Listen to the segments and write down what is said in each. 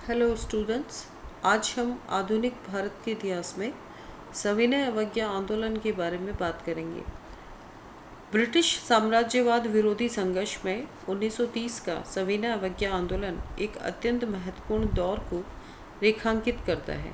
Hello students. आज हम आधुनिक भारत के इतिहास में सविनय अवज्ञा आंदोलन के बारे में बात करेंगे। ब्रिटिश साम्राज्यवाद विरोधी संघर्ष में 1930 का सविनय अवज्ञा आंदोलन एक अत्यंत महत्वपूर्ण दौर को रेखांकित करता है।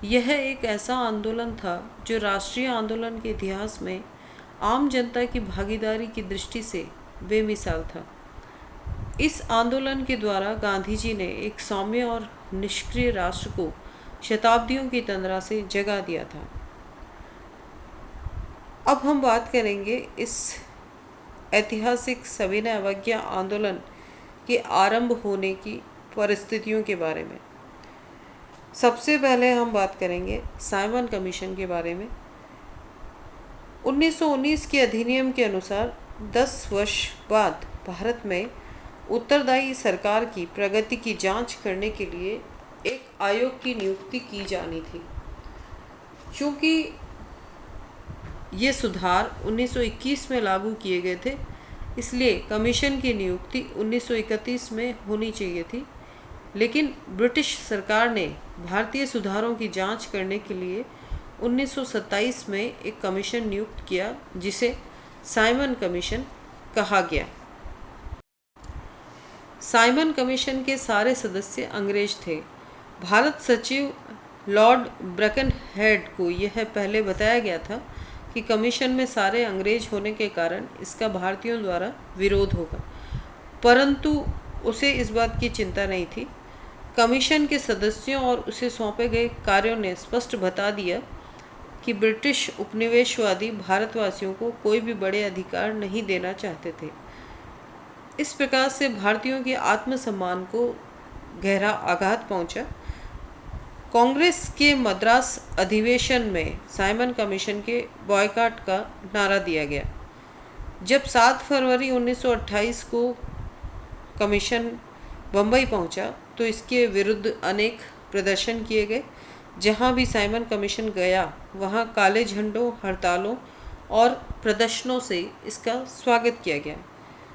यह एक ऐसा आंदोलन था जो राष्ट्रीय आंदोलन के इतिहास में आम जनता की भागीदारी की दृष्टि से बेमिसाल था। इस आंदोलन के द्वारा गांधी जी ने एक सौम्य और निष्क्रिय राष्ट्र को शताब्दियों की तंद्रा से जगा दिया था। अब हम बात करेंगे इस ऐतिहासिक सविनय अवज्ञा आंदोलन के आरंभ होने की परिस्थितियों के बारे में। सबसे पहले हम बात करेंगे साइमन कमीशन के बारे में। 1919 के अधिनियम के अनुसार 10 वर्ष बाद भारत में उत्तरदायी सरकार की प्रगति की जांच करने के लिए एक आयोग की नियुक्ति की जानी थी। चूँकि ये सुधार 1921 में लागू किए गए थे, इसलिए कमीशन की नियुक्ति 1931 में होनी चाहिए थी। लेकिन ब्रिटिश सरकार ने भारतीय सुधारों की जांच करने के लिए 1927 में एक कमीशन नियुक्त किया, जिसे साइमन कमीशन कहा गया। साइमन कमीशन के सारे सदस्य अंग्रेज थे। भारत सचिव लॉर्ड ब्रैकनहेड को यह पहले बताया गया था कि कमीशन में सारे अंग्रेज होने के कारण इसका भारतीयों द्वारा विरोध होगा, परंतु उसे इस बात की चिंता नहीं थी। कमीशन के सदस्यों और उसे सौंपे गए कार्यों ने स्पष्ट बता दिया कि ब्रिटिश उपनिवेशवादी भारतवासियों को कोई भी बड़े अधिकार नहीं देना चाहते थे। इस प्रकार से भारतीयों के आत्मसम्मान को गहरा आघात पहुंचा। कांग्रेस के मद्रास अधिवेशन में साइमन कमीशन के बॉयकॉट का नारा दिया गया। जब 7 फरवरी 1928 को कमीशन बम्बई पहुंचा तो इसके विरुद्ध अनेक प्रदर्शन किए गए। जहां भी साइमन कमीशन गया वहां काले झंडों, हड़तालों और प्रदर्शनों से इसका स्वागत किया गया।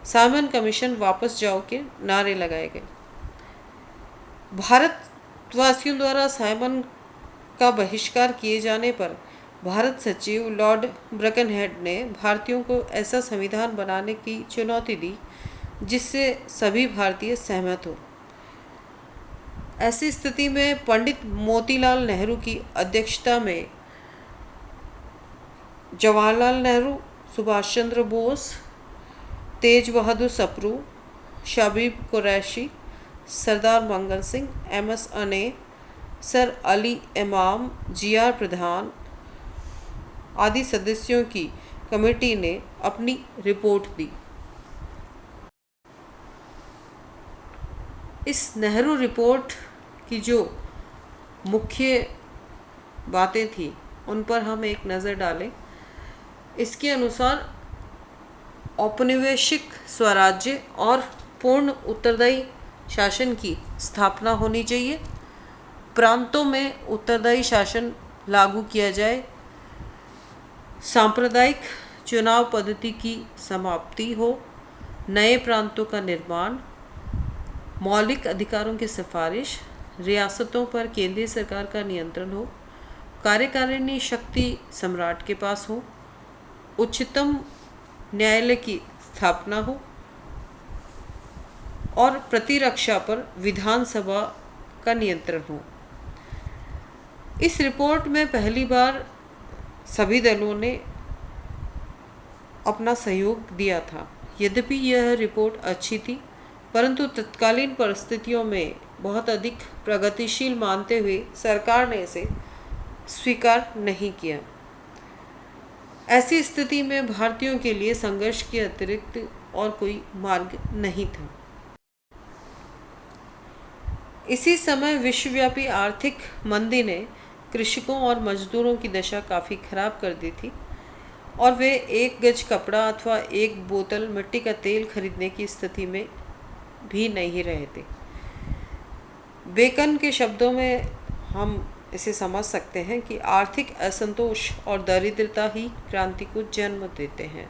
साइमन कमीशन वापस जाओ के नारे लगाए गए। भारतवासियों द्वारा साइमन का बहिष्कार किए जाने पर भारत सचिव लॉर्ड ब्रैकनहेड ने भारतीयों को ऐसा संविधान बनाने की चुनौती दी जिससे सभी भारतीय सहमत हो। ऐसी स्थिति में पंडित मोतीलाल नेहरू की अध्यक्षता में जवाहरलाल नेहरू, सुभाष चंद्र बोस, तेज बहादुर सप्रू, शबीब कुरैशी, सरदार मंगल सिंह, एम.एस. अने, सर अली इमाम, जी.आर. प्रधान आदि सदस्यों की कमेटी ने अपनी रिपोर्ट दी। इस नेहरू रिपोर्ट की जो मुख्य बातें थी उन पर हम एक नज़र डालें। इसके अनुसार औपनिवेशिक स्वराज्य और पूर्ण उत्तरदायी शासन की स्थापना होनी चाहिए। प्रांतों में उत्तरदायी शासन लागू किया जाए। सांप्रदायिक चुनाव पद्धति की समाप्ति हो। नए प्रांतों का निर्माण। मौलिक अधिकारों की सिफारिश। रियासतों पर केंद्रीय सरकार का नियंत्रण हो। कार्यकारिणी शक्ति सम्राट के पास हो। उच्चतम न्यायालय की स्थापना हो और प्रतिरक्षा पर विधानसभा का नियंत्रण हो। इस रिपोर्ट में पहली बार सभी दलों ने अपना सहयोग दिया था। यद्यपि यह रिपोर्ट अच्छी थी, परंतु तत्कालीन परिस्थितियों में बहुत अधिक प्रगतिशील मानते हुए सरकार ने इसे स्वीकार नहीं किया। ऐसी स्थिति में भारतीयों के लिए संघर्ष के अतिरिक्त और कोई मार्ग नहीं था। इसी समय विश्वव्यापी आर्थिक मंदी ने कृषकों और मजदूरों की दशा काफ़ी खराब कर दी थी और वे 1 गज कपड़ा अथवा 1 बोतल मिट्टी का तेल खरीदने की स्थिति में भी नहीं रहे थे। बेकन के शब्दों में हम इसे समझ सकते हैं कि आर्थिक असंतोष और दरिद्रता ही क्रांति को जन्म देते हैं।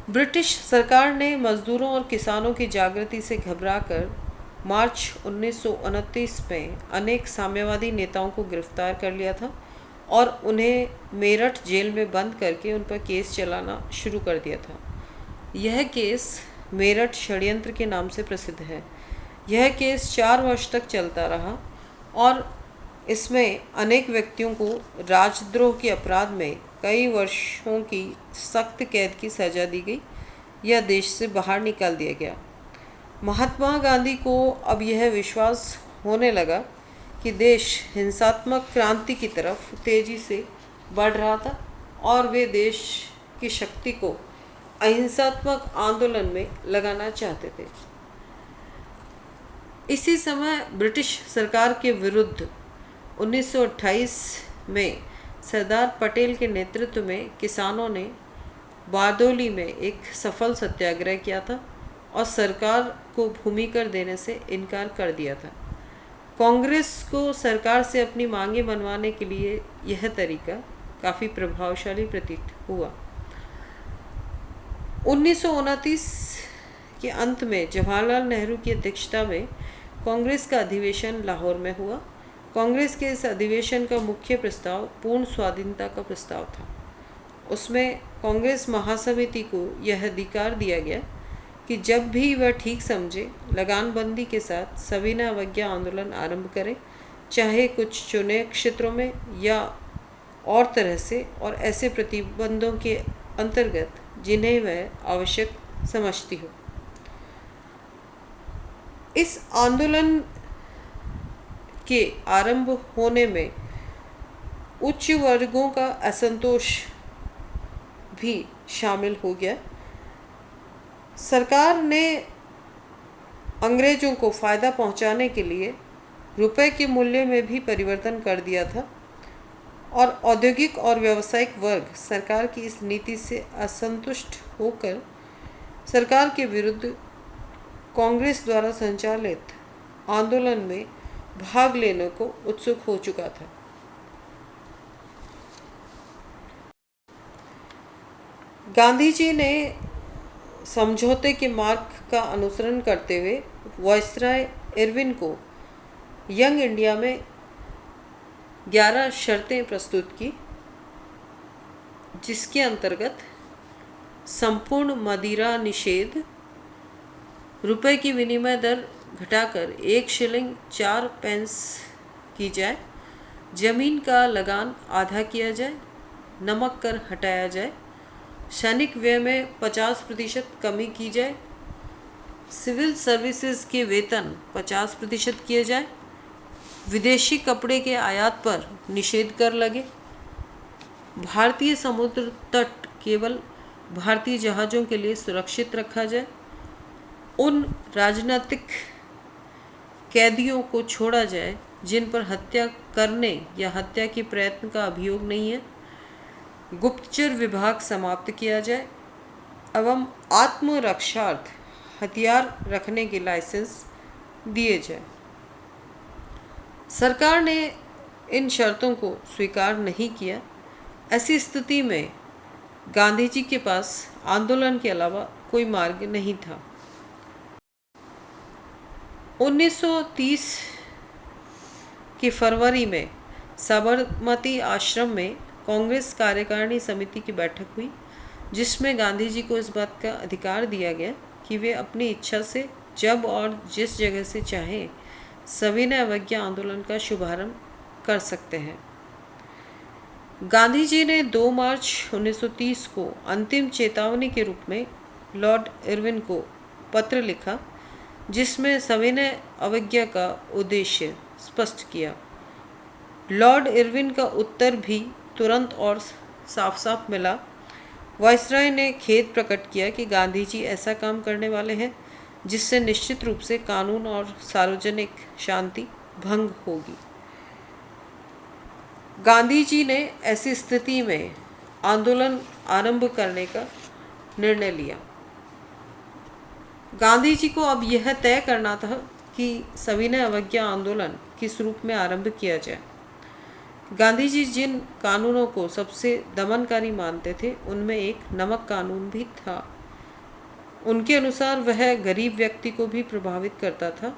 ब्रिटिश सरकार ने मजदूरों और किसानों की जागृति से घबराकर मार्च 1929 में अनेक साम्यवादी नेताओं को गिरफ्तार कर लिया था और उन्हें मेरठ जेल में बंद करके उन पर केस चलाना शुरू कर दिया था। यह केस मेरठ षड्यंत्र के नाम से प्रसिद्ध है। यह केस 4 वर्ष तक चलता रहा और इसमें अनेक व्यक्तियों को राजद्रोह के अपराध में कई वर्षों की सख्त कैद की सज़ा दी गई या देश से बाहर निकाल दिया गया। महात्मा गांधी को अब यह विश्वास होने लगा कि देश हिंसात्मक क्रांति की तरफ तेजी से बढ़ रहा था और वे देश की शक्ति को अहिंसात्मक आंदोलन में लगाना चाहते थे। इसी समय ब्रिटिश सरकार के विरुद्ध 1928 में सरदार पटेल के नेतृत्व में किसानों ने बारदोली में एक सफल सत्याग्रह किया था और सरकार को भूमि कर देने से इनकार कर दिया था। कांग्रेस को सरकार से अपनी मांगें मनवाने के लिए यह तरीका काफ़ी प्रभावशाली प्रतीत हुआ। 1929 के अंत में जवाहरलाल नेहरू की अध्यक्षता में कांग्रेस का अधिवेशन लाहौर में हुआ। कांग्रेस के इस अधिवेशन का मुख्य प्रस्ताव पूर्ण स्वाधीनता का प्रस्ताव था। उसमें कांग्रेस महासमिति को यह अधिकार दिया गया कि जब भी वह ठीक समझे लगानबंदी के साथ सविनय अवज्ञा आंदोलन आरंभ करे, चाहे कुछ चुने क्षेत्रों में या और तरह से, और ऐसे प्रतिबंधों के अंतर्गत जिन्हें वह आवश्यक समझती हो। इस आंदोलन के आरंभ होने में उच्च वर्गों का असंतोष भी शामिल हो गया। सरकार ने अंग्रेजों को फ़ायदा पहुंचाने के लिए रुपए के मूल्य में भी परिवर्तन कर दिया था और औद्योगिक और व्यावसायिक वर्ग सरकार की इस नीति से असंतुष्ट होकर सरकार के विरुद्ध कांग्रेस द्वारा संचालित आंदोलन में भाग लेने को उत्सुक हो चुका था। गांधी जी ने समझौते के मार्ग का अनुसरण करते हुए वायसराय इरविन को यंग इंडिया में 11 शर्तें प्रस्तुत की, जिसके अंतर्गत संपूर्ण मदिरा निषेध, रुपए की विनिमय दर घटाकर 1 शिलिंग 4 पेंस की जाए, जमीन का लगान आधा किया जाए, नमक कर हटाया जाए, सैनिक व्यय में 50% कमी की जाए, सिविल सर्विसेज के वेतन 50% किए जाए, विदेशी कपड़े के आयात पर निषेध कर लगे, भारतीय समुद्र तट केवल भारतीय जहाज़ों के लिए सुरक्षित रखा जाए, उन राजनीतिक कैदियों को छोड़ा जाए जिन पर हत्या करने या हत्या के प्रयत्न का अभियोग नहीं है, गुप्तचर विभाग समाप्त किया जाए एवं आत्मरक्षार्थ हथियार रखने के लाइसेंस दिए जाए। सरकार ने इन शर्तों को स्वीकार नहीं किया। ऐसी स्थिति में गांधी जी के पास आंदोलन के अलावा कोई मार्ग नहीं था। 1930 के फरवरी में साबरमती आश्रम में कांग्रेस कार्यकारिणी समिति की बैठक हुई, जिसमें गांधी जी को इस बात का अधिकार दिया गया कि वे अपनी इच्छा से जब और जिस जगह से चाहें सविनय अवज्ञा आंदोलन का शुभारंभ कर सकते हैं। गांधी जी ने 2 मार्च 1930 को अंतिम चेतावनी के रूप में लॉर्ड इरविन को पत्र लिखा, जिसमें सविनय अवज्ञा का उद्देश्य स्पष्ट किया। लॉर्ड इरविन का उत्तर भी तुरंत और साफ साफ मिला। वायसराय ने खेद प्रकट किया कि गांधी जी ऐसा काम करने वाले हैं जिससे निश्चित रूप से कानून और सार्वजनिक शांति भंग होगी। गांधी जी ने ऐसी स्थिति में आंदोलन आरंभ करने का निर्णय लिया। गांधी जी को अब यह तय करना था कि सविनय अवज्ञा आंदोलन किस रूप में आरंभ किया जाए। गांधी जी जिन कानूनों को सबसे दमनकारी मानते थे, उनमें एक नमक कानून भी था। उनके अनुसार वह गरीब व्यक्ति को भी प्रभावित करता था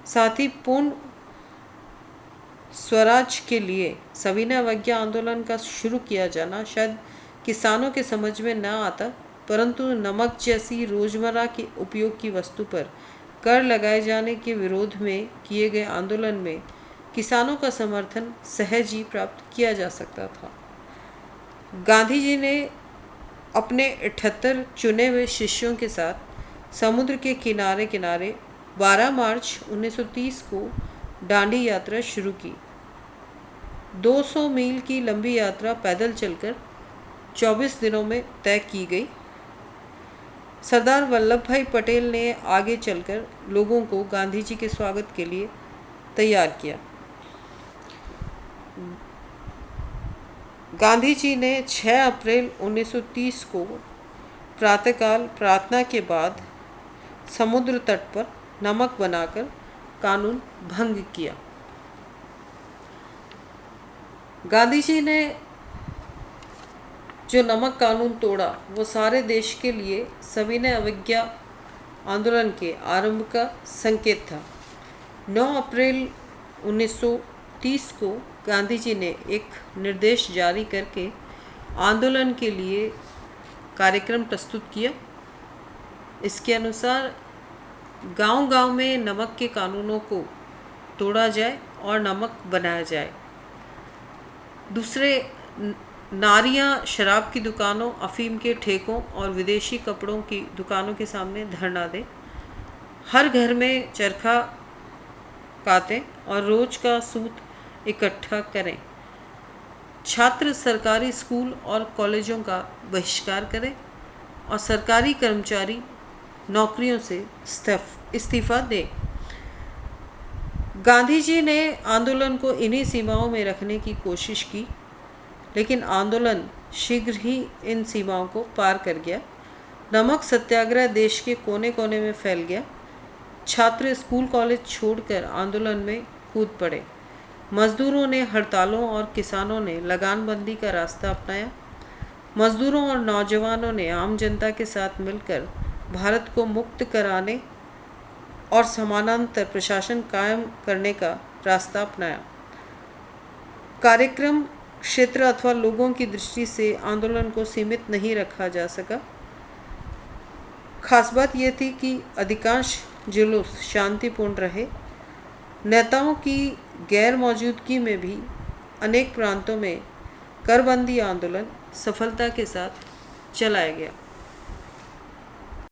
साथ ही पूर्ण स्वराज के लिए सविनय अवज्ञा आंदोलन का शुरू किया जाना शायद किसानों के समझ में न आता, परंतु नमक जैसी रोजमर्रा के उपयोग की वस्तु पर कर लगाए जाने के विरोध में किए गए आंदोलन में किसानों का समर्थन सहज ही प्राप्त किया जा सकता था। गांधी जी ने अपने 78 चुने हुए शिष्यों के साथ समुद्र के किनारे किनारे 12 मार्च 1930 को दांडी यात्रा शुरू की। 200 मील की लंबी यात्रा पैदल चलकर 24 दिनों में तय की गई। सरदार वल्लभ भाई पटेल ने आगे चलकर लोगों को गांधी जी के स्वागत के लिए तैयार किया। गांधी जी ने 6 अप्रैल 1930 को प्रातःकाल प्रार्थना के बाद समुद्र तट पर नमक बनाकर कानून भंग किया। गांधी जी ने जो नमक कानून तोड़ा वो सारे देश के लिए सविनय अवज्ञा आंदोलन के आरंभ का संकेत था। 9 अप्रैल 1930 को गांधी जी ने एक निर्देश जारी करके आंदोलन के लिए कार्यक्रम प्रस्तुत किया। इसके अनुसार गांव-गांव में नमक के कानूनों को तोड़ा जाए और नमक बनाया जाए। दूसरे, नारियां शराब की दुकानों, अफीम के ठेकों और विदेशी कपड़ों की दुकानों के सामने धरना दें। हर घर में चरखा काटें और रोज का सूत इकट्ठा करें। छात्र सरकारी स्कूल और कॉलेजों का बहिष्कार करें और सरकारी कर्मचारी नौकरियों से इस्तीफा दें। गांधी जी ने आंदोलन को इन्हीं सीमाओं में रखने की कोशिश की, लेकिन आंदोलन शीघ्र ही इन सीमाओं को पार कर गया। नमक सत्याग्रह देश के कोने कोने में फैल गया। छात्र स्कूल कॉलेज छोड़कर आंदोलन में कूद पड़े। मजदूरों ने हड़तालों और किसानों ने लगानबंदी का रास्ता अपनाया। मजदूरों और नौजवानों ने आम जनता के साथ मिलकर भारत को मुक्त कराने और समानांतर प्रशासन कायम करने का रास्ता अपनाया। कार्यक्रम क्षेत्र अथवा लोगों की दृष्टि से आंदोलन को सीमित नहीं रखा जा सका। खास बात यह थी कि अधिकांश जुलूस शांतिपूर्ण रहे। नेताओं की गैर मौजूदगी में भी अनेक प्रांतों में करबंदी आंदोलन सफलता के साथ चलाया गया।